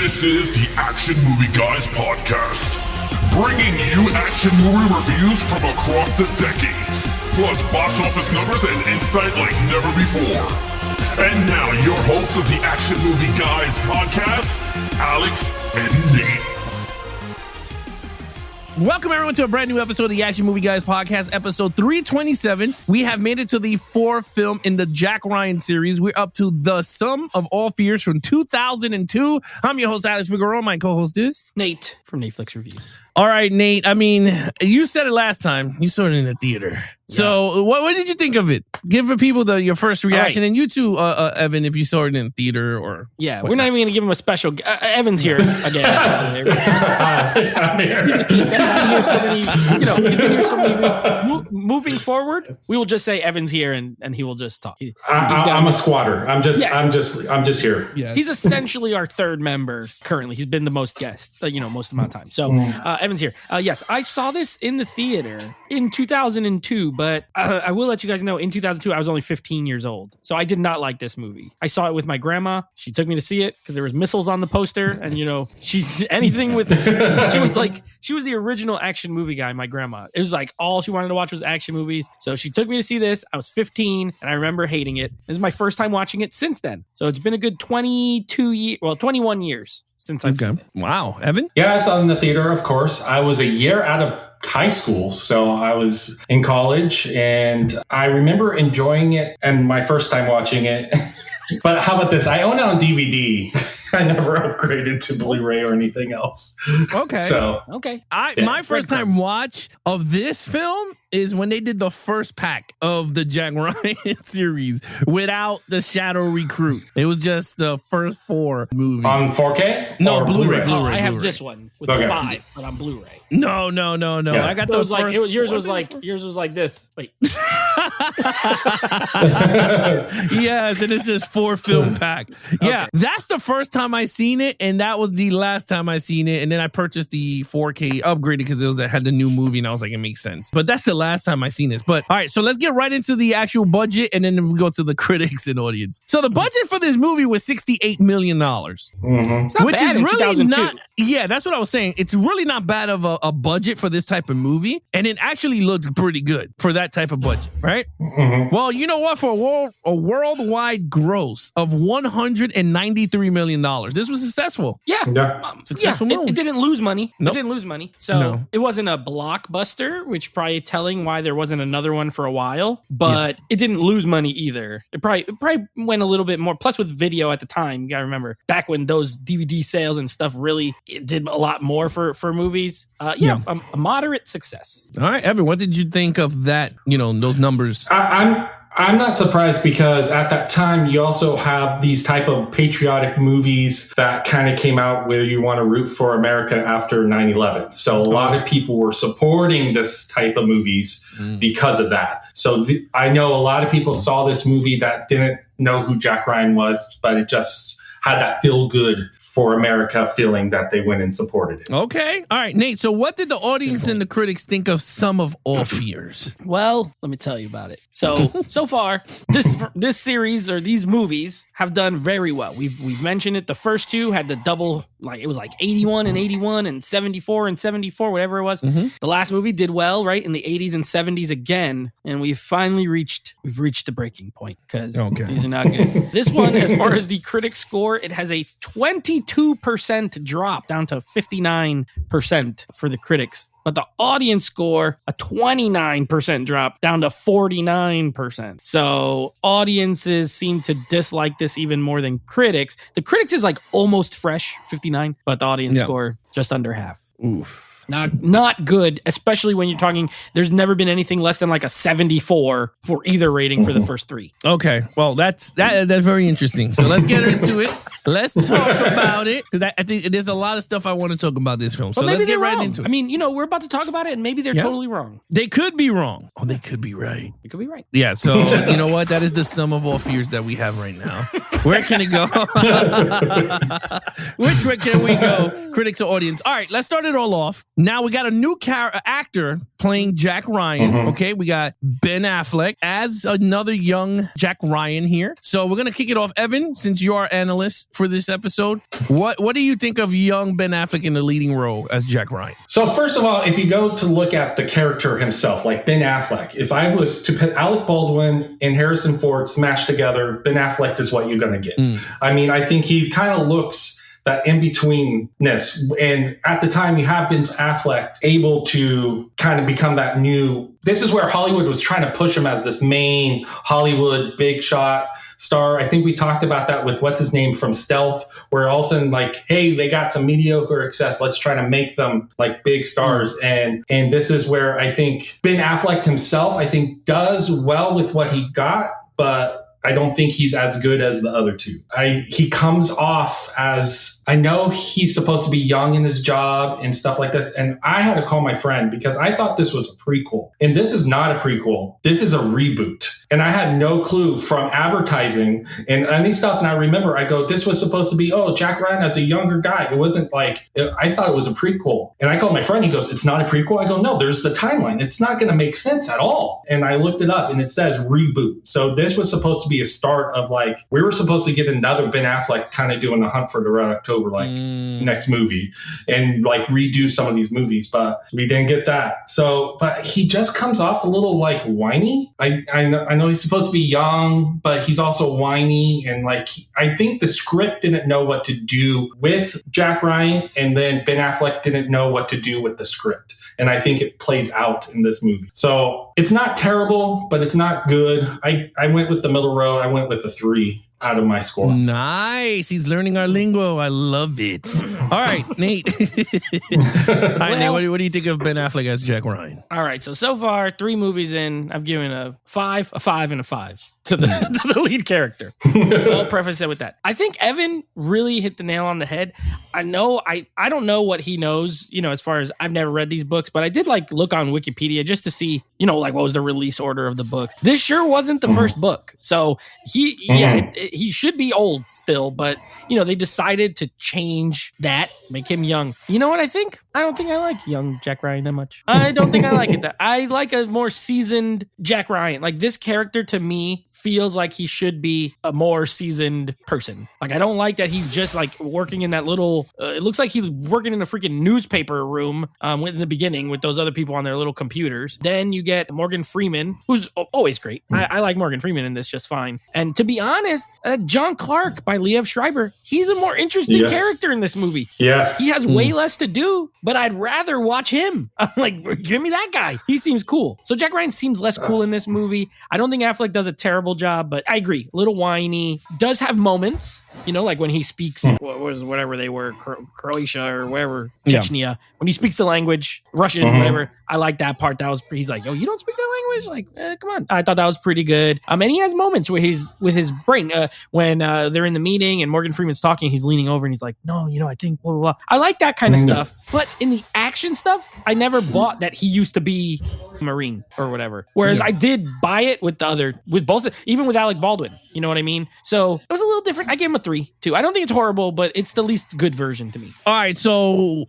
This is the Action Movie Guys podcast, bringing you action movie reviews from across the decades, plus box office numbers and insight like never before. And now, your hosts of the Action Movie Guys podcast, Alex and Nate. Welcome, everyone, to a brand new episode of the Action Movie Guys podcast, episode 327. We have made it to the fourth film in the Jack Ryan series. We're up to The Sum of All Fears from 2002. I'm your host, Alex Figueroa. My co-host is Nate from Netflix Reviews. All right, Nate. I mean, you said it last time. You saw it in the theater. So what did you think of it? Give the people your first reaction. Right. And you too, Evan, if you saw it in the theater or... Yeah, we're not even going to give him a special... Evan's here again. I'm here. He's been here so many weeks. Moving forward, we will just say Evan's here and he will just talk. I'm a squatter. I'm just here. Yes. He's essentially our third member currently. He's been the most guest, most amount of time. So Evan's here. Yes, I saw this in the theater in 2002, but I will let you guys know, in 2002, I was only 15 years old. So I did not like this movie. I saw it with my grandma. She took me to see it because there was missiles on the poster. And, she was the original action movie guy, my grandma. It was like all she wanted to watch was action movies. So she took me to see this. I was 15 and I remember hating it. This is my first time watching it since then. So it's been a good 21 years since I've seen it. Wow. Evan? Yeah, I saw it in the theater, of course. I was a year out of high school, so I was in college, and I remember enjoying it and my first time watching it. But how about this? I own it on DVD. I never upgraded to Blu-ray or anything else. Okay. My first time watch of this film is when they did the first pack of the Jack Ryan series without the Shadow Recruit. It was just the first 4 movies. On 4K? No, Blu-ray. I have this one with the 5, but on Blu-ray. No. Yeah. I got those like yours was like this. Wait. Yes, and this is 4 film pack. Yeah, okay. That's the first time I seen it, and that was the last time I seen it. And then I purchased the 4K upgraded because it had the new movie, and I was like, it makes sense. But that's the last time I seen this. But all right, so let's get right into the actual budget, and then we go to the critics and audience. So the budget for this movie was $68 million, which is really not. Yeah, that's what I was saying. It's really not bad of a budget for this type of movie, and it actually looks pretty good for that type of budget, right? Mm-hmm. Well, you know what? For a worldwide gross of $193 million, this was successful. Yeah. Successful movie. It didn't lose money. Nope. It didn't lose money. So It wasn't a blockbuster, which probably telling why there wasn't another one for a while, but it didn't lose money either. It probably went a little bit more. Plus with video at the time, you gotta remember, back when those DVD sales and stuff really did a lot more for movies. A moderate success. All right, Evan, what did you think of that, those numbers? I'm not surprised because at that time you also have these type of patriotic movies that kind of came out where you want to root for America after 9/11. So a lot of people were supporting this type of movies because of that. So I know a lot of people saw this movie that didn't know who Jack Ryan was, but it just had that feel good for America feeling that they went and supported it. Okay. All right, Nate. So what did the audience and the critics think of Sum of All Fears? Well, let me tell you about it. So far, this series or these movies have done very well. We've mentioned it. The first 2 had the double, it was like 81 and 81 and 74 and 74, whatever it was. Mm-hmm. The last movie did well, right? In the 80s and 70s again. And we've reached the breaking point because these are not good. This one, as far as the critic score, it has a 22% drop down to 59% for the critics. But the audience score, a 29% drop down to 49%. So audiences seem to dislike this even more than critics. The critics is like almost fresh, 59, but the audience score just under half. Oof. Not good, especially when you're talking, there's never been anything less than like a 74 for either rating for the first 3. Okay, well, that's very interesting. So let's get into it. Let's talk about it, because I think there's a lot of stuff I want to talk about this film. So let's get right into it. I mean, we're about to talk about it, and maybe they're totally wrong. They could be wrong. Oh, they could be right. They could be right. Yeah, so you know what? That is the sum of all fears that we have right now. Where can it go? Which way can we go? Critics or audience? All right, let's start it all off. Now we got a new actor playing Jack Ryan. Okay, we got Ben Affleck as another young Jack Ryan here. So we're gonna kick it off, Evan. Since you are analyst for this episode, what do you think of young Ben Affleck in the leading role as Jack Ryan? So first of all, if you go to look at the character himself, like Ben Affleck, if I was to put Alec Baldwin and Harrison Ford smashed together, Ben Affleck is what you're gonna get. I mean, I think he kind of looks that in-betweenness. And at the time, you have Ben Affleck able to kind of become that new. This is where Hollywood was trying to push him as this main Hollywood big shot star. I think we talked about that with what's his name from Stealth, where all of a sudden, like, hey, they got some mediocre success. Let's try to make them like big stars. And this is where I think Ben Affleck himself, I think, does well with what he got, but I don't think he's as good as the other two. He comes off as, I know he's supposed to be young in his job and stuff like this. And I had to call my friend because I thought this was a prequel. And this is not a prequel. This is a reboot. And I had no clue from advertising and any stuff. And I remember I go, this was supposed to be, Jack Ryan as a younger guy. It wasn't like, I thought it was a prequel. And I called my friend. He goes, it's not a prequel. I go, no, there's the timeline. It's not going to make sense at all. And I looked it up and it says reboot. So this was supposed to be a start of like, we were supposed to get another Ben Affleck kind of doing the Hunt for the Red October, like next movie and like redo some of these movies, but we didn't get that. So, but he just comes off a little like whiny. I know he's supposed to be young, but he's also whiny. And like, I think the script didn't know what to do with Jack Ryan. And then Ben Affleck didn't know what to do with the script. And I think it plays out in this movie. So it's not terrible, but it's not good. I went with the middle row. I went with a 3 out of my score. Nice. He's learning our lingo. I love it. All right, Nate. All right, Nate, what do you think of Ben Affleck as Jack Ryan? All right, so far, 3 movies in, I've given a 5, a 5, and a 5 to the lead character. I'll preface it with that. I think Evan really hit the nail on the head. I don't know what he knows, as far as I've never read these books, but I did like look on Wikipedia just to see, like what was the release order of the books. This sure wasn't the first book. So he should be old still, but they decided to change that, make him young. You know what I think? I don't think I like young Jack Ryan that much. I don't think I like it. I like a more seasoned Jack Ryan. Like this character to me feels like he should be a more seasoned person. Like I don't like that he's just like working in that little, it looks like he's working in a freaking newspaper room in the beginning with those other people on their little computers. Then you get Morgan Freeman, who's always great. I like Morgan Freeman in this just fine. And to be honest, John Clark by Liev Schreiber, he's a more interesting character in this movie. Yes. He has way less to do, but I'd rather watch him. I'm like, give me that guy. He seems cool. So Jack Ryan seems less cool in this movie. I don't think Affleck does a terrible job, but I agree. A little whiny. Does have moments, like when he speaks, whatever they were, Croatia or wherever, Chechnya. When he speaks the language, Russian, whatever. I like that part. He's like, you don't speak that language? Like, come on. I thought that was pretty good. And he has moments where he's with his brain when they're in the meeting and Morgan Freeman's talking, he's leaning over and he's like, no, I think blah, blah, blah. I like that kind of stuff. But in the action stuff, I never bought that he used to be a Marine or whatever. Whereas I did buy it with both, even with Alec Baldwin. You know what I mean? So it was a little different. I gave him a 3 too. I don't think it's horrible, but it's the least good version to me. All right, so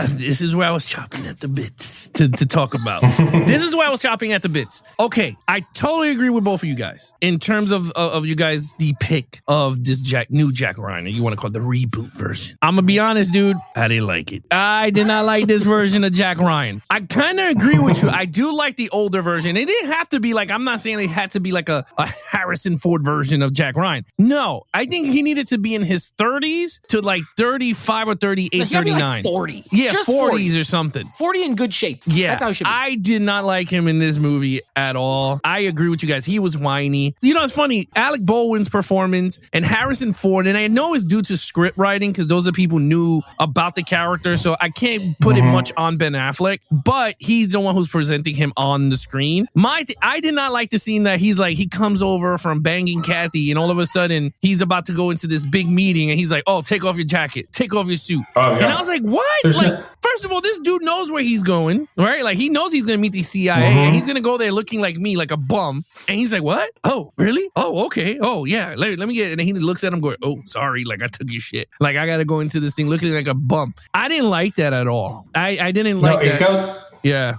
this is where I was chopping at the bits to talk about. This is where I was chopping at the bits. Okay, I totally agree with both of you guys in terms of you guys the pick of this new Jack Ryan. You want to call it the reboot version? I'm gonna be honest, dude. I didn't like it. I did not like this version of Jack Ryan. I kind of agree with you. I do like the older version. It didn't have to be like, I'm not saying it had to be like a Harrison Ford version of Jack Ryan. No, I think he needed to be in his 30s to like 35 or 38, 39. Like 40. Yeah, just 40s or something. 40 in good shape. Yeah. That's how he should be. I did not like him in this movie at all. I agree with you guys. He was whiny. It's funny. Alec Baldwin's performance and Harrison Ford, and I know it's due to script writing because those are people knew about the character, so I can't put it much on Ben Affleck, but he's the one who's presenting him on the screen. I did not like the scene that he comes over from banging Kathy and all of a sudden he's about to go into this big meeting and he's like, oh, take off your jacket, take off your suit. And I was like, what? First of all, this dude knows where he's going, right? Like he knows he's going to meet the CIA and he's going to go there looking like me, like a bum. And he's like, what? Oh, really? Oh, okay. Oh, yeah. Let me get it. And he looks at him going, oh, sorry. Like I took your shit. Like I got to go into this thing looking like a bum. I didn't like that at all. I didn't like that. Yeah.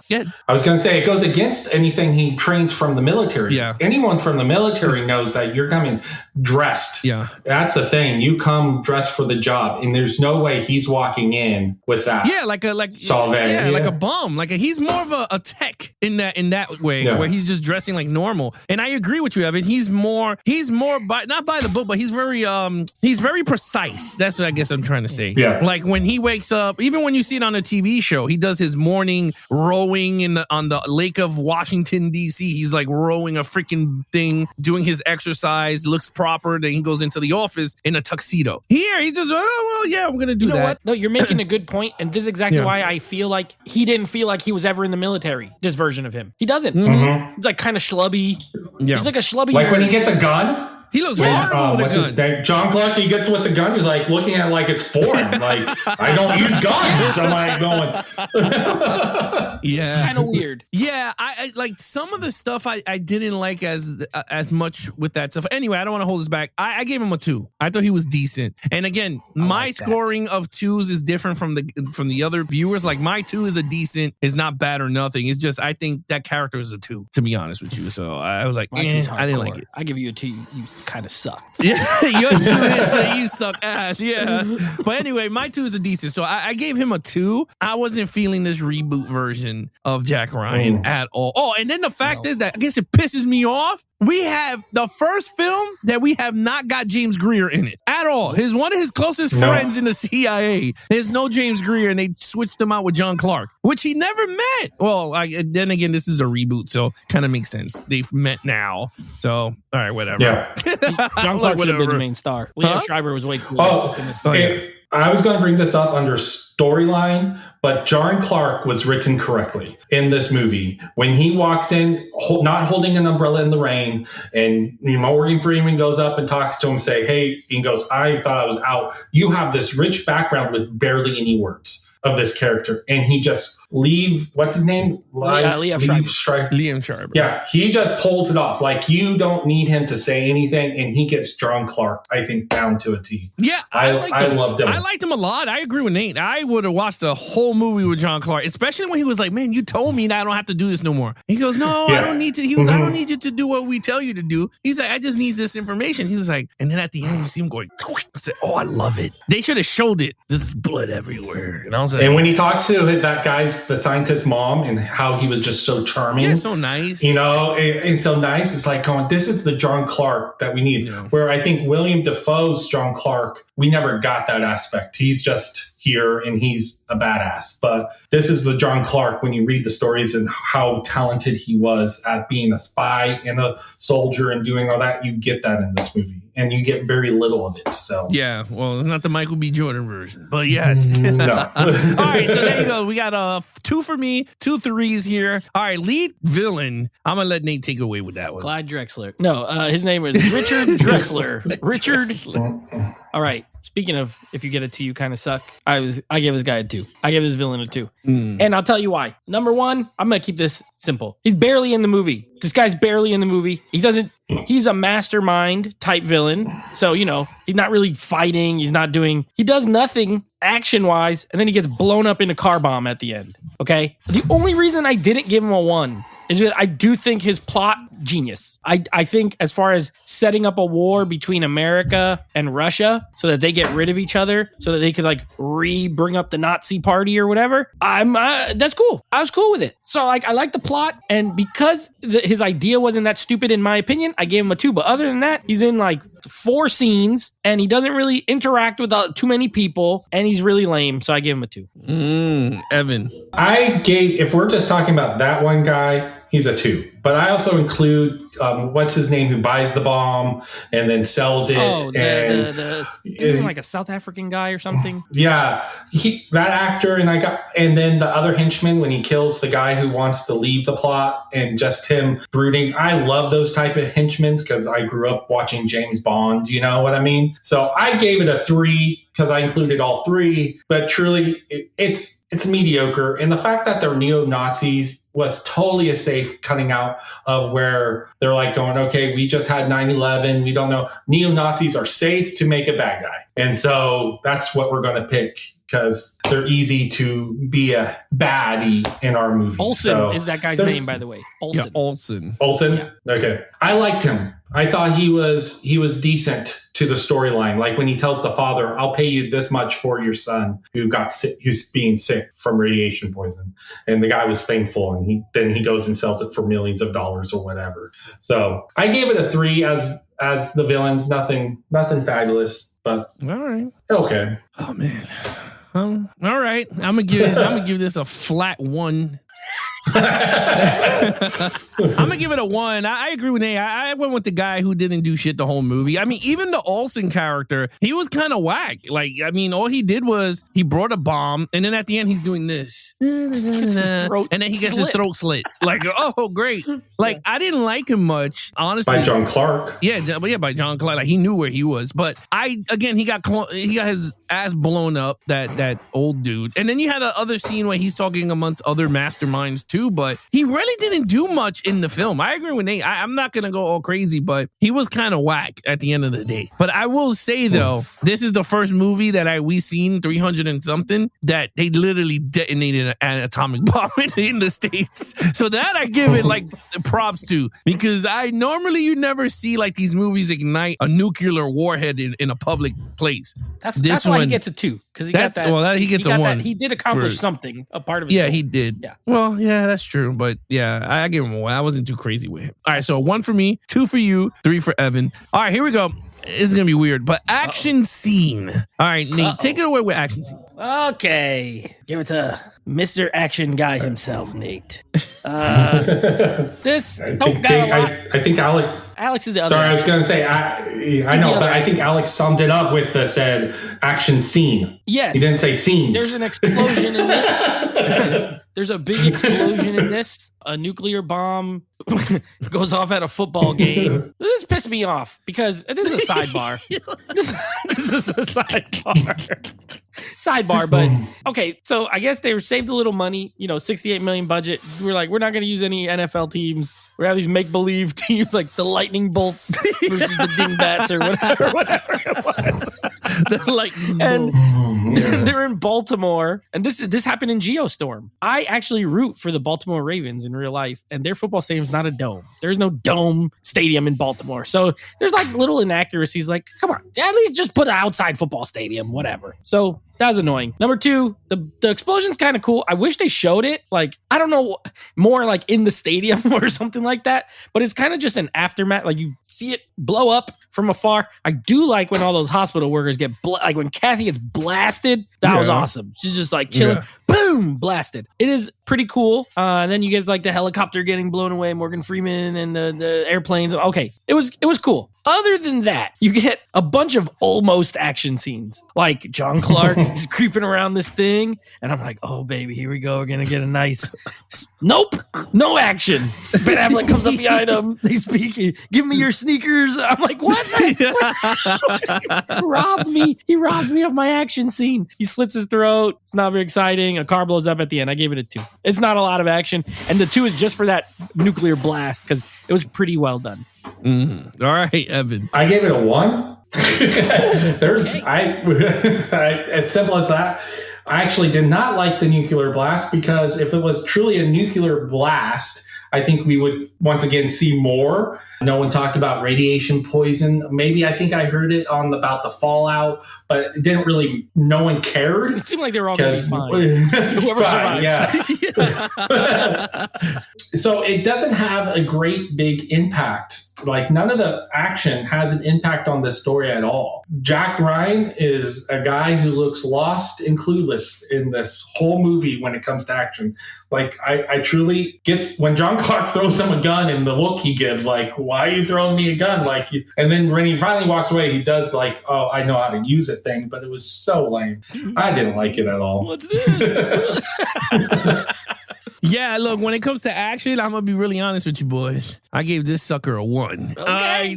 I was going to say it goes against anything he trains from the military. Yeah. Anyone from the military knows that you're coming dressed. Yeah. That's the thing. You come dressed for the job, and there's no way he's walking in with that. Yeah, like a bum. He's more of a tech in that way, where he's just dressing like normal. And I agree with you, Evan. He's more not by the book, but he's very precise. That's what I guess I'm trying to say. Yeah. Like when he wakes up, even when you see it on a TV show, he does his morning rowing on the lake of Washington, D.C. He's like rowing a freaking thing, doing his exercise, looks proper. Then he goes into the office in a tuxedo. Here, he just, we're going to do that. You know what? No, you're making a good point, and this is exactly why I feel like he didn't feel like he was ever in the military, this version of him. He doesn't. Mm-hmm. He's like kind of schlubby. Yeah. He's like a schlubby Like nerd. when he gets a gun? He looks horrible with a gun. His name? John Clark, he gets with the gun. He's like looking at it like it's foreign. Like, I don't use guns. I'm like going. Yeah. It's kind of weird. Yeah. I like some of the stuff I didn't like as much with that stuff. Anyway, I don't want to hold this back. I gave him a 2. I thought he was decent. And again, my scoring of 2s is different from the other viewers. Like my 2 is a decent, is not bad or nothing. It's just, I think that character is a 2, to be honest with you. So I was like, I didn't like it. I give you a 2. You kind of suck. Yeah, your 2 is you suck ass. Yeah. But anyway, my 2 is a decent. So I gave him a 2. I wasn't feeling this reboot version of Jack Ryan at all. Oh, and then the fact is that I guess it pisses me off. We have the first film that we have not got James Greer in it at all. One of his closest friends in the CIA. There's no James Greer, and they switched him out with John Clark, which he never met. Well, then again, this is a reboot, so kind of makes sense. They've met now. So, all right, whatever. Yeah. John Clark should have been the main star. Liev Schreiber was way cooler in this movie. I was going to bring this up under storyline, but John Clark was written correctly in this movie. When he walks in, not holding an umbrella in the rain, and Morgan Freeman goes up and talks to him, say, hey, he goes, I thought I was out. You have this rich background with barely any words of this character, and he just what's his name? Liev Schreiber. Yeah, he just pulls it off. Like, you don't need him to say anything, and he gets John Clark, I think, down to a T. Yeah, I loved him. I liked him a lot. I agree with Nate. I would have watched the whole movie with John Clark, especially when he was like, man, you told me that I don't have to do this no more. He goes, no, I don't need to. He was, I don't need you to do what we tell you to do. He's like, I just need this information. He was like, and then at the end, you see him going, I said, oh, I love it. They should have showed it. Just blood everywhere. And I was like, and when he talks to that guy's, the scientist's mom, and how he was just so charming. Yeah, so nice. And so nice. It's like going, this is the John Clark that we need. Yeah. Where I think William Dafoe's John Clark, we never got that aspect. He's just here and he's a badass. But this is the John Clark when you read the stories and how talented he was at being a spy and a soldier and doing all that. You get that in this movie. And you get very little of it. So yeah, well, it's not the Michael B. Jordan version, but yes. No. All right, so there you go. We got 2 for me, 2 3s here. All right, lead villain. I'm gonna let Nate take away with that one. Clyde Drexler. No, his name is Richard Dressler. Richard. All right. Speaking of, if you get a 2, you kind of suck. I gave this guy a 2. I gave this villain a 2. And I'll tell you why. Number 1, I'm going to keep this simple. He's barely in the movie. This guy's barely in the movie. He's a mastermind type villain. So, he's not really fighting. He does nothing action wise. And then he gets blown up in a car bomb at the end. Okay. The only reason I didn't give him a 1 is that I do think his plot, genius. I think as far as setting up a war between America and Russia so that they get rid of each other, so that they could bring up the Nazi party or whatever, that's cool. I was cool with it. So I like the plot, and because his idea wasn't that stupid in my opinion, I gave him a 2. But other than that, he's in 4 scenes, and he doesn't really interact with too many people, and he's really lame. So I gave him a 2. Evan. If we're just talking about that one guy, he's a 2. But I also include, what's his name, who buys the bomb and then sells it. Oh, isn't like a South African guy or something? Yeah, that actor, and then the other henchman when he kills the guy who wants to leave the plot, and just him brooding. I love those type of henchmen because I grew up watching James Bond. You know what I mean? So I gave it a 3 because I included all 3. But truly, it's mediocre. And the fact that they're neo-Nazis was totally a safe cutting out out of where they're like going, okay, we just had 9/11. We don't know. Neo-Nazis are safe to make a bad guy. And so that's what we're going to pick because they're easy to be a baddie in our movie. Olsen is that guy's name, by the way. Olsen. Yeah, Olsen. Olsen? Yeah. Okay. I liked him. I thought he was decent to the storyline. Like when he tells the father, I'll pay you this much for your son who's being sick from radiation poison. And the guy was thankful, and he goes and sells it for millions of dollars or whatever. So I gave it a 3 as the villains. Nothing fabulous, but All right. okay. Oh man. All right. I'm gonna give this a flat 1. I'm gonna give it a 1. I agree with Nate. I went with the guy who didn't do shit the whole movie. I mean, even the Olsen character, he was kind of whack. Like, I mean, all he did was he brought a bomb, and then at the end he's doing this, and then he gets his throat slit. Like, oh, great. Like, I didn't like him much, honestly. By John Clark. Yeah, by John Clark. Like, he knew where he was, but he got his ass blown up. That old dude, and then you had the other scene where he's talking amongst other masterminds too. But he really didn't do much in the film. I agree with Nate. I'm not going to go all crazy, but he was kind of whack at the end of the day. But I will say, though, this is the first movie that we seen 300 and something that they literally detonated an atomic bomb in the States. So that I give it like props to, because you never see like these movies ignite a nuclear warhead in a public place. That's why he gets a 2, because he got that. Well, he gets a 1. He did accomplish something, a part of his Yeah, goal. he did. Yeah. Well, yeah, that's true. But yeah, I give him a 1. I wasn't too crazy with him. All right, so 1 for me, 2 for you, 3 for Evan. All right, here we go. This is going to be weird, but action scene. All right, Nate, take it away with action scene. Okay. Give it to Mr. Action Guy himself, Nate. I think Alex is the other. Sorry, I was going to say, I know, but I think Alex summed it up with said action scene. Yes. He didn't say scenes. There's an explosion in this. There's a big explosion in this. A nuclear bomb goes off at a football game. This pissed me off because this is a sidebar. This is a sidebar, but okay. So I guess they saved a little money, $68 million budget. We're like, we're not going to use any NFL teams. We have these make-believe teams like the Lightning Bolts versus the Dingbats or whatever it was. The Lightning And they're in Baltimore, and this happened in Geostorm. I actually root for the Baltimore Ravens in real life, and their football stadium is not a dome. There's no dome stadium in Baltimore. So there's like little inaccuracies like, come on, at least just put an outside football stadium, whatever. So that was annoying. Number 2, the explosion's kind of cool. I wish they showed it, like, I don't know, more like in the stadium or something like that, but it's kind of just an aftermath. Like you see it blow up from afar. I do like when all those hospital workers get, like when Kathy gets blasted, that was awesome. She's just like chilling. Yeah. Boom, blasted. It is pretty cool. And then you get like the helicopter getting blown away, Morgan Freeman and the airplanes. Okay, it was cool. Other than that, you get a bunch of almost action scenes. Like John Clark is creeping around this thing, and I'm like, oh baby, here we go. We're gonna get a nice. Nope, no action. Ben Affleck comes up behind him. He's speaking. Give me your sneakers. I'm like, what? He robbed me of my action scene. He slits his throat. It's not very exciting. A car blows up at the end. I gave it a 2. It's not a lot of action, and the 2 is just for that nuclear blast because it was pretty well done. Mm-hmm. All right, Evan. I gave it a 1. As simple as that. I actually did not like the nuclear blast because if it was truly a nuclear blast, I think we would once again see more. No one talked about radiation poison. Maybe I think I heard it about the fallout, but it didn't really. No one cared. It seemed like they were all going to be fine. Whoever survived. Yeah. So it doesn't have a great big impact. Like none of the action has an impact on this story at all. Jack Ryan is a guy who looks lost and clueless in this whole movie when it comes to action. Like I truly gets when John Clark throws him a gun and the look he gives, like, why are you throwing me a gun? Like, and then when he finally walks away, he does like, oh, I know how to use it thing, but it was so lame. I didn't like it at all. What's this? Yeah, look, when it comes to action, I'm gonna be really honest with you boys. I gave this sucker a 1. Okay.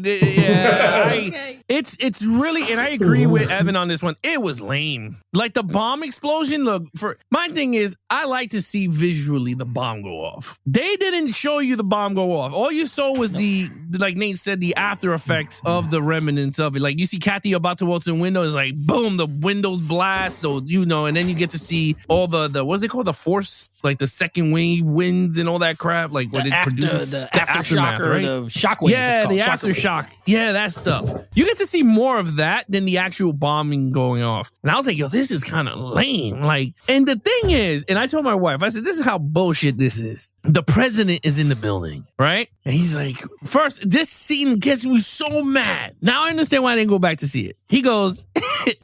It's really, and I agree with Evan on this one. It was lame. Like the bomb explosion. Look, for my thing is, I like to see visually the bomb go off. They didn't show you the bomb go off. All you saw was like Nate said, the after effects of the remnants of it. Like you see Kathy about to walk to the window, it's like boom, the windows blast, or and then you get to see all the what's it called, the force, like the second wave winds and all that crap, like what it produces, the aftershock, or the shockwave. Yeah, the aftershock. Yeah, that stuff. You get to see more of that than the actual bombing going off. And I was like, yo, this is kind of lame. Like, and the thing is, and I told my wife, I said, this is how bullshit this is. The president is in the building, right? And he's like, first, this scene gets me so mad. Now I understand why I didn't go back to see it. He goes,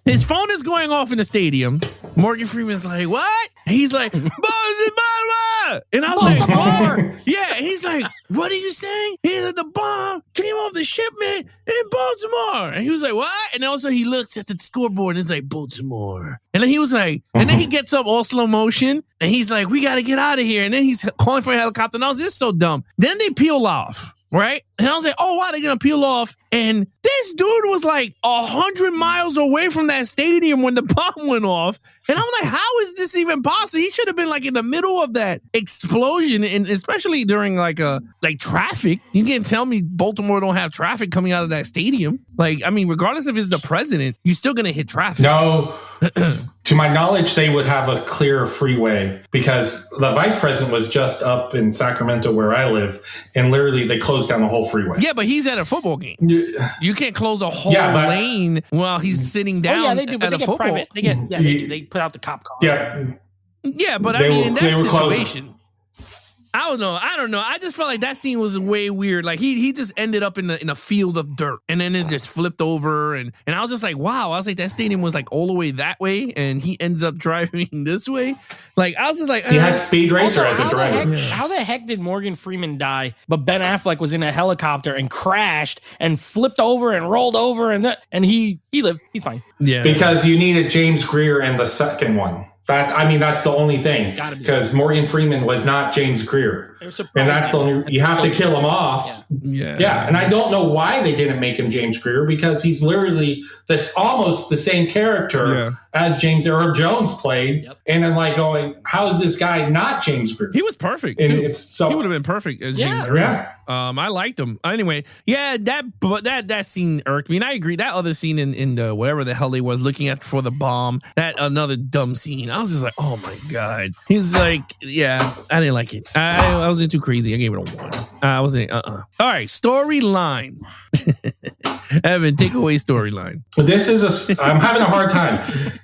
his phone is going off in the stadium. Morgan Freeman's like, what? And he's like, Baltimore! And I was like, what? Yeah, and he's like, what are you saying? He said the bomb came off the shipment in Baltimore. And he was like, what? And also he looks at the scoreboard and it's like, Baltimore. And then he was like, and then he gets up all slow motion and he's like, we got to get out of here. And then he's calling for a helicopter. And I was just so dumb. Then they peel off. Right? And I was like, oh, wow, they're going to peel off. And this dude was like 100 miles away from that stadium when the bomb went off. And I'm like, how is this even possible? He should have been like in the middle of that explosion. And especially during like traffic. You can't tell me Baltimore don't have traffic coming out of that stadium. Like, I mean, regardless if it's the president, you're still going to hit traffic. No. To my knowledge, they would have a clear freeway because the vice president was just up in Sacramento where I live, and literally they closed down the whole freeway. Yeah, but he's at a football game. You can't close a whole lane while he's sitting down they do, but at they a get football. private. They do. They put out the cop car. Yeah, but I mean, in that situation, I don't know. I just felt like that scene was way weird. Like he just ended up in a field of dirt, and then it just flipped over, and I was just like, wow. I was like, that stadium was like all the way that way, and he ends up driving this way. Like I was just like, he had Speed Racer as a driver. How the heck did Morgan Freeman die? But Ben Affleck was in a helicopter and crashed and flipped over and rolled over, and he lived. He's fine. Yeah, because you needed James Greer in the second one. That's the only thing, because Morgan Freeman was not James Greer, and that's the only, you have to kill him off. Yeah. And I don't know why they didn't make him James Greer, because he's literally almost the same character as James Earl Jones played. And I'm like going, how is this guy not James Greer? He was perfect too. He would have been perfect as James Greer. Yeah. I liked him. Anyway, that scene irked me. And I agree. That other scene in the whatever the hell they was looking at for the bomb, that another dumb scene. I was just like, oh my God. He's like, yeah, I didn't like it. I wasn't too crazy. I gave it a 1. I wasn't, All right, storyline. Evan, take away storyline. I'm having a hard time.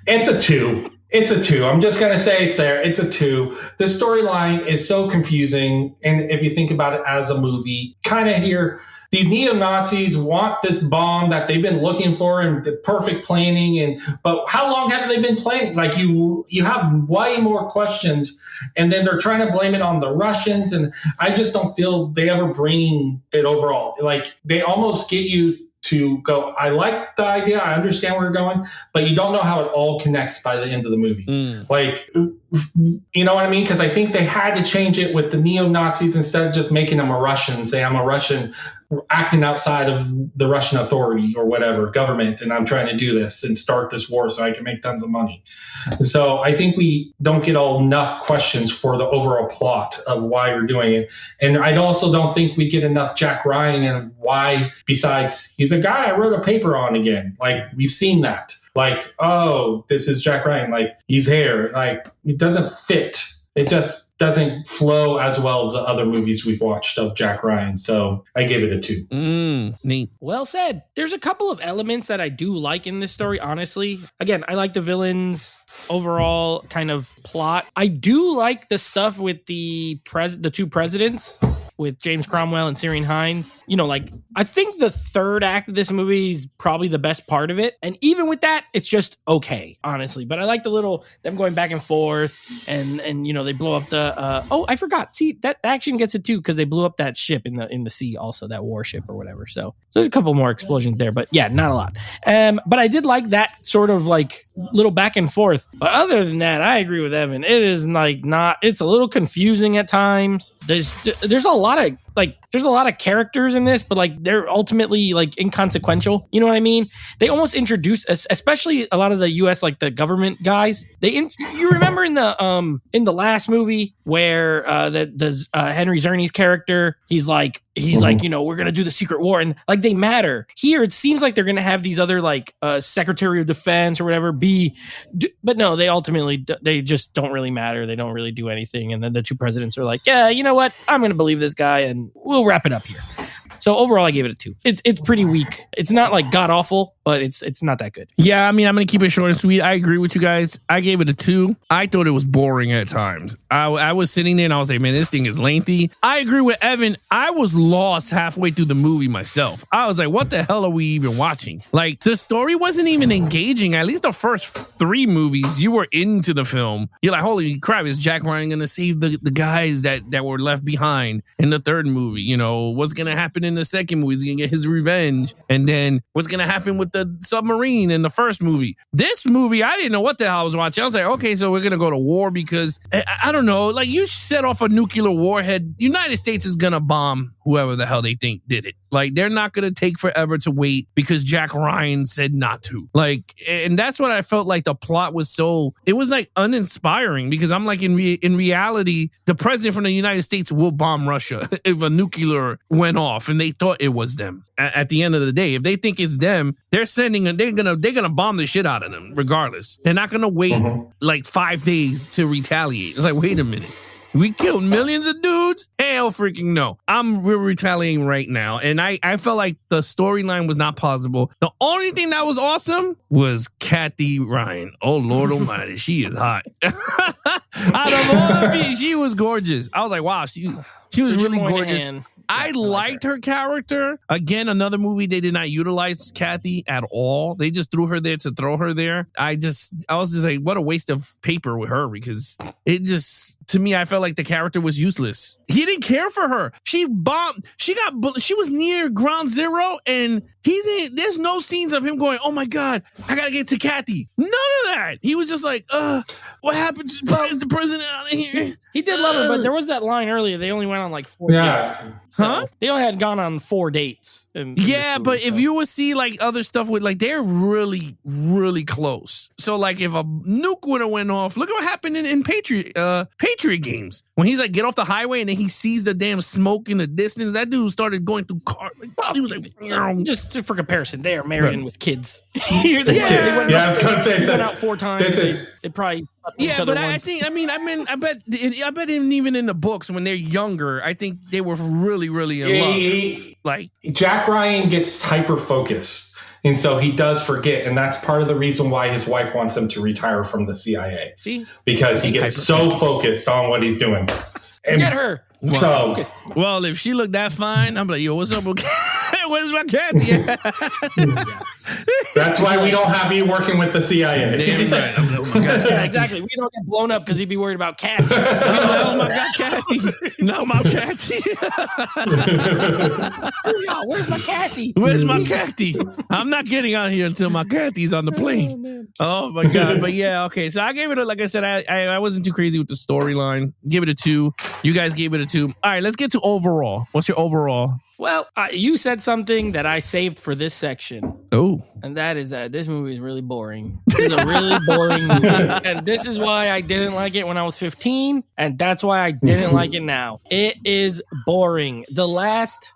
It's a 2. It's a 2. I'm just going to say it's there. It's a 2. The storyline is so confusing. And if you think about it as a movie, kind of here, these neo-Nazis want this bomb that they've been looking for and the perfect planning. But how long have they been planning? Like you have way more questions, and then they're trying to blame it on the Russians. And I just don't feel they ever bring it overall. Like they almost get you to go, I like the idea, I understand where you're going, but you don't know how it all connects by the end of the movie. Like, you know what I mean? Because I think they had to change it with the neo-Nazis instead of just making them a Russian, say I'm a Russian acting outside of the Russian authority or whatever government, and I'm trying to do this and start this war so I can make tons of money. So I think we don't get enough questions for the overall plot of why we're doing it. And I also don't think we get enough Jack Ryan and why, besides he's a guy I wrote a paper on again. Like we've seen that. Like, oh, this is Jack Ryan. Like he's here. Like it doesn't fit. It just doesn't flow as well as the other movies we've watched of Jack Ryan. So I gave it a 2. Neat. Well said. There's a couple of elements that I do like in this story, honestly. Again, I like the villains' overall kind of plot. I do like the stuff with the 2 presidents, with James Cromwell and Syrian Hines. You know, like I think the third act of this movie is probably the best part of it. And even with that, it's just okay, honestly. But I like them going back and forth and you know, they blow up the I forgot. See, that action gets it too, because they blew up that ship in the sea also, that warship or whatever. So there's a couple more explosions there, but yeah, not a lot. But I did like that sort of like little back and forth. But other than that, I agree with Evan. It is like it's a little confusing at times. There's a lot of characters in this, but like they're ultimately like inconsequential. You know what I mean? They almost introduce, especially a lot of the U.S. like the government guys. You remember in the last movie where the Henry Czerny's character, he's like, you know, we're gonna do the secret war, and like they matter. Here, it seems like they're gonna have these other like Secretary of Defense or whatever but no, they just don't really matter. They don't really do anything. And then the two presidents are like, yeah, you know what? I'm gonna believe this guy, and we'll wrap it up here. So overall, I gave it a 2. It's pretty weak. It's not like god awful, but it's not that good. Yeah, I mean, I'm gonna keep it short and sweet. I agree with you guys. I gave it a 2. I thought it was boring at times. I was sitting there and I was like, man, this thing is lengthy. I agree with Evan. I was lost halfway through the movie myself. I was like, what the hell are we even watching? Like, the story wasn't even engaging. At least the first 3 movies, you were into the film. You're like, holy crap, is Jack Ryan gonna save the guys that were left behind in the third movie? You know, what's gonna happen in the second movie? He's gonna get his revenge. And then what's gonna happen with the submarine in the first movie? This movie, I didn't know what the hell I was watching. I was like, okay, so we're gonna go to war because I don't know, like you set off a nuclear warhead, United States is gonna bomb whoever the hell they think did it. Like, they're not gonna take forever to wait because Jack Ryan said not to. Like, and that's what I felt like the plot was it was like uninspiring, because I'm like, in reality, the president from the United States will bomb Russia if a nuclear went off and they thought it was them. At the end of the day, if they think it's them, they're gonna bomb the shit out of them regardless. They're not gonna wait like 5 days to retaliate. It's like, wait a minute. We killed millions of dudes? Hell freaking no. We're retaliating right now. And I felt like the storyline was not plausible. The only thing that was awesome was Kathy Ryan. Oh, Lord almighty. She is hot. Out of all of you, she was gorgeous. I was like, wow, she was really gorgeous. I liked her character. Again, another movie they did not utilize Kathy at all. They just threw her there to throw her there. I was just like, what a waste of paper with her, because to me, I felt like the character was useless. He didn't care for her. She bombed. She was near ground zero, and there's no scenes of him going, oh my God, I gotta get to Kathy. None of that. He was just like, what happened? Is the president out of here? He did love her, but there was that line earlier. They only went on like 4 dates. So they only had gone on 4 dates. But if you would see like other stuff with like, they're really, really close. So like if a nuke would have went off, look at what happened in Patriot games. When he's like, get off the highway, and then he sees the damn smoke in the distance. That dude started going through cars. He was like, just for comparison, they are married and with kids. I was gonna say, they went out 4 times. They probably but I bet even in the books when they're younger, I think they were really, really in love. Like, Jack Ryan gets hyper focused, and so he does forget, and that's part of the reason why his wife wants him to retire from the CIA. See, because he gets so focused on what he's doing. And get her. Well, if she looked that fine, I'm like, yo, what's up, okay? Where's my Kathy? That's why we don't have you working with the CIA. Damn right. I'm like, oh my God, yeah, exactly. We don't get blown up because he'd be worried about Kathy. Oh my God, Kathy. No, my Kathy. Where's my Kathy? Where's my Kathy? I'm not getting out here until my Kathy's on the plane. Oh my God. But yeah, okay. So I gave it like I said, I wasn't too crazy with the storyline. Give it a 2. You guys gave it a 2. All right, let's get to overall. What's your overall? Well, you said something that I saved for this section. Oh. And that is that this movie is really boring. This is a really boring movie. And this is why I didn't like it when I was 15. And that's why I didn't like it now. It is boring.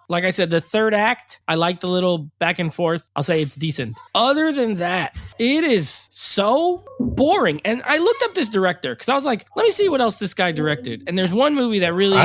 Like I said, the third act, I like the little back and forth. I'll say it's decent. Other than that, it is so boring. And I looked up this director because I was like, let me see what else this guy directed. And there's one movie that really...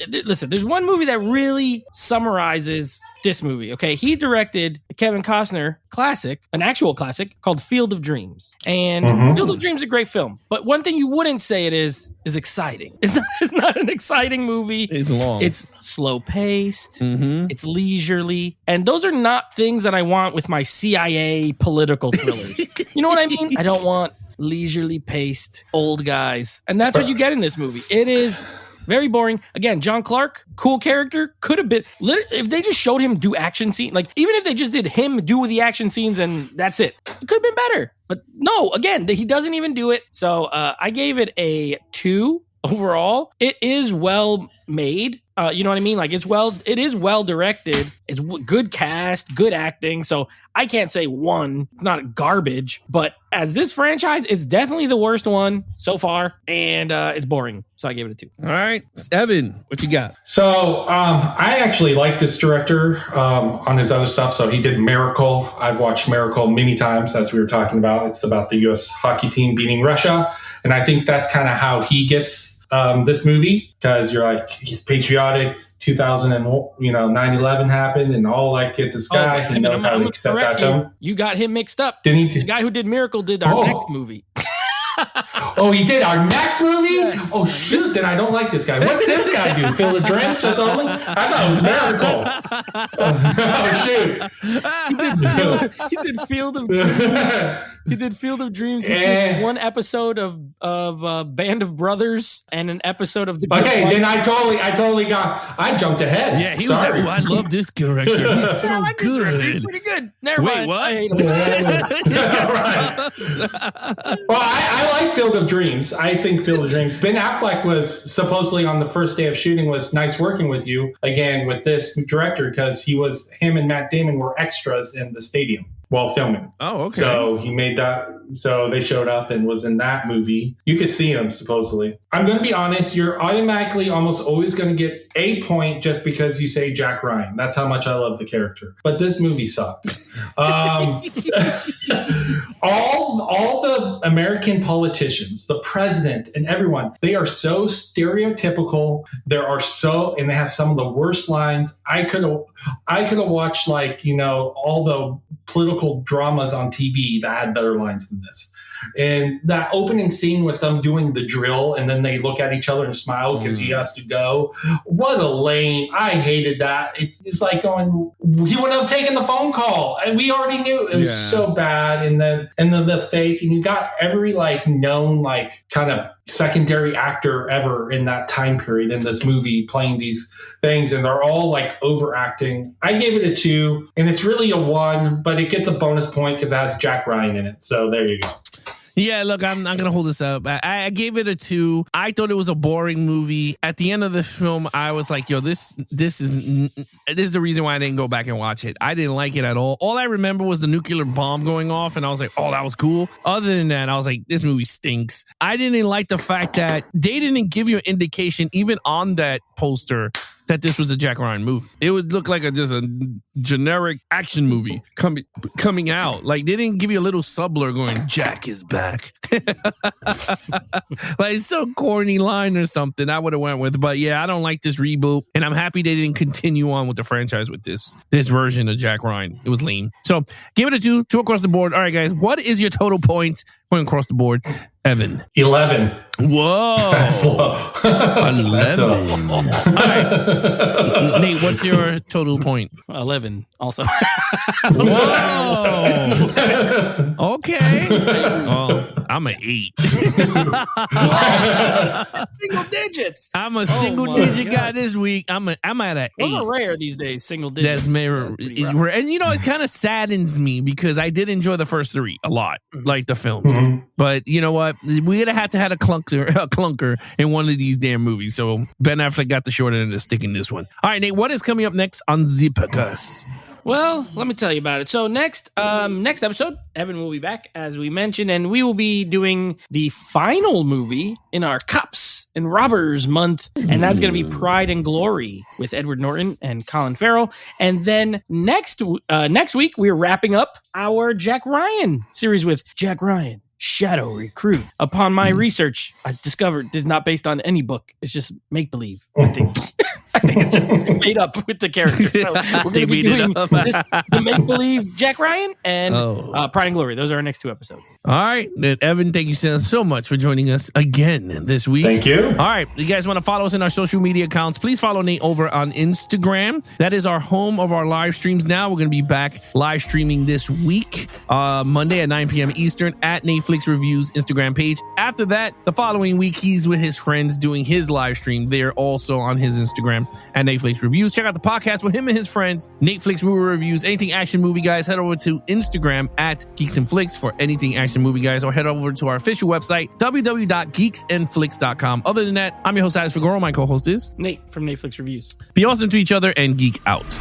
there's one movie that really summarizes this movie. Okay, he directed a Kevin Costner classic, an actual classic called Field of Dreams. And Field of Dreams is a great film, but one thing you wouldn't say it is exciting. It's not an exciting movie. It's long. It's slow paced. It's leisurely, and those are not things that I want with my CIA political thrillers. You know what I mean? I don't want leisurely paced old guys, and that's what you get in this movie. It is very boring. Again, John Clark, cool character, could have been if they just showed him do action scenes, like even if they just did him do the action scenes and that's it could have been better. But no, again, he doesn't even do it. So I gave it a 2 overall. It is well made. You know what I mean? Like it is well directed. It's good cast, good acting. So I can't say 1. It's not garbage, but as this franchise, it's definitely the worst one so far, and it's boring. So I gave it a 2. All right, Evan, what you got? So I actually like this director on his other stuff. So he did Miracle. I've watched Miracle many times, as we were talking about. It's about the U.S. hockey team beating Russia, and I think that's kind of how he gets this movie, because you're like, he's patriotic. 2000 and 9/11 happened, and all like get this guy. He knows how to set that tone. You got him mixed up. Didn't he? The guy who did Miracle did our next movie. Oh, he did our next movie? Yeah. Oh, shoot. Then I don't like this guy. What did this guy do? Fill the drinks or something? I thought it was Miracle. Oh, shoot. He did Field of Dreams. He did Field of Dreams. He did one episode of Band of Brothers and an episode of The Good Okay, Wife. then I jumped ahead. Yeah, he was like, I love this character. He's so I like this good. director. He's pretty good. Never Wait, mind. what? I hate him. Right. Well, I like Field of Dreams. I think Field of Dreams. Ben Affleck was supposedly on the first day of shooting was nice working with you again with this director, because him and Matt Damon were extras in the stadium while filming. Oh, okay. So he made that. So they showed up and was in that movie. You could see him supposedly. I'm going to be honest. You're automatically almost always going to get a point just because you say Jack Ryan. That's how much I love the character. But this movie sucks. All the American politicians, the president, and everyone, they are so stereotypical. And they have some of the worst lines. I could have watched all the political dramas on TV that had better lines than this. And that opening scene with them doing the drill and then they look at each other and smile because he has to go. What a lame. I hated that. It's like going, he wouldn't have taken the phone call. And we already knew it was so bad. And then the fake, and you got every known kind of secondary actor ever in that time period in this movie playing these things, and they're all overacting. I gave it a 2, and it's really a 1, but it gets a bonus point because it has Jack Ryan in it. So there you go. Yeah, look, I'm not going to hold this up. I gave it a 2. I thought it was a boring movie. At the end of the film, I was like, yo, this is the reason why I didn't go back and watch it. I didn't like it at all. All I remember was the nuclear bomb going off, and I was like, oh, that was cool. Other than that, I was like, this movie stinks. I didn't like the fact that they didn't give you an indication, even on that poster, that this was a Jack Ryan movie. It would look like just a generic action movie coming out. They didn't give you a little subler going, Jack is back. It's so corny line or something I would have went with. But yeah, I don't like this reboot, and I'm happy they didn't continue on with the franchise with this version of Jack Ryan. It was lame. So give it a 2 across the board. All right, guys, what is your total points going across the board? Evan. 11. Whoa. That's low. 11. All right. Nate, what's your total point? 11 also. Whoa. Okay. Well, I'm an 8. Single digits. I'm a single digit guy this week. I'm at an 8. Those are rare these days, single digits. That's rare. And it kind of saddens me because I did enjoy the first 3 a lot, like the films. Mm-hmm. But you know what? We're gonna have to have a clunker in one of these damn movies. So Ben Affleck got the short end of the stick in this one. All right, Nate, what is coming up next on the podcast? Well, let me tell you about it. So next episode, Evan will be back, as we mentioned, and we will be doing the final movie in our Cops and Robbers month, and that's going to be Pride and Glory with Edward Norton and Colin Farrell. And then next week, we're wrapping up our Jack Ryan series with Jack Ryan, Shadow Recruit. Upon my research, I discovered this is not based on any book. It's just make-believe, I think. I think it's just made up with the character. So we're going to be doing the make-believe Jack Ryan and Pride and Glory. Those are our next 2 episodes. All right. Then, Evan, thank you so much for joining us again this week. Thank you. All right. You guys want to follow us in our social media accounts, please follow Nate over on Instagram. That is our home of our live streams now. We're going to be back live streaming this week, Monday at 9 p.m. Eastern at Netflix Reviews Instagram page. After that, the following week, he's with his friends doing his live stream. They're also on his Instagram at Netflix Reviews. Check out the podcast with him and his friends, Netflix Movie Reviews. Anything action movie guys, head over to Instagram at Geeks and Flicks for anything action movie guys, or head over to our official website, www.geeksandflicks.com. Other than that, I'm your host, Alex Figueroa. My co-host is Nate from Netflix Reviews. Be awesome to each other and geek out.